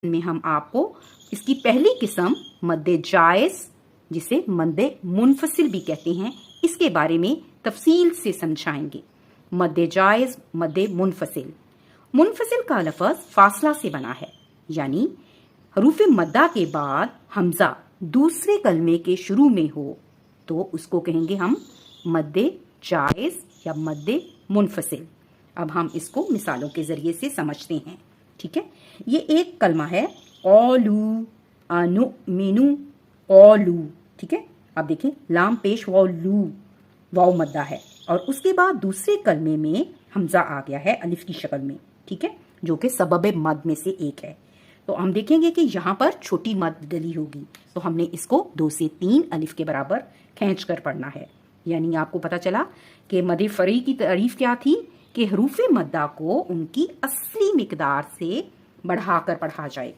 में हम आपको इसकी पहली किस्म मद्दे जायज़, जिसे मद्दे मुनफसिल भी कहते हैं, इसके बारे में तफसील से समझाएंगे। मद्दे जायज़, मद्दे मुनफसिल। मुनफसिल का लफ्ज़ फासला से बना है, यानी हरूफ मद्दा के बाद हमजा दूसरे कलमे के शुरू में हो तो उसको कहेंगे हम मद्दे जायज़ या मद्दे मुनफसिल। अब हम इसको मिसालों के ज़रिए से समझते हैं, ठीक है। ये एक कलमा है क़ौलू, अनुमिनु, क़ौलू, ठीक है। अब देखें लाम पेश वालू, वाव मद्दा है और उसके बाद दूसरे कलमे में हमजा आ गया है अलिफ की शक्ल में, ठीक है, जो कि सबब मद में से एक है। तो हम देखेंगे कि यहाँ पर छोटी मद डली होगी, तो हमने इसको 2 से 3 अलिफ के बराबर खींच कर पढ़ना है। यानी आपको पता चला कि मद फ़रई की तारीफ क्या थी कि हरूफ मद्दा को उनकी असली मिकदार से बढ़ाकर पढ़ा जाएगा।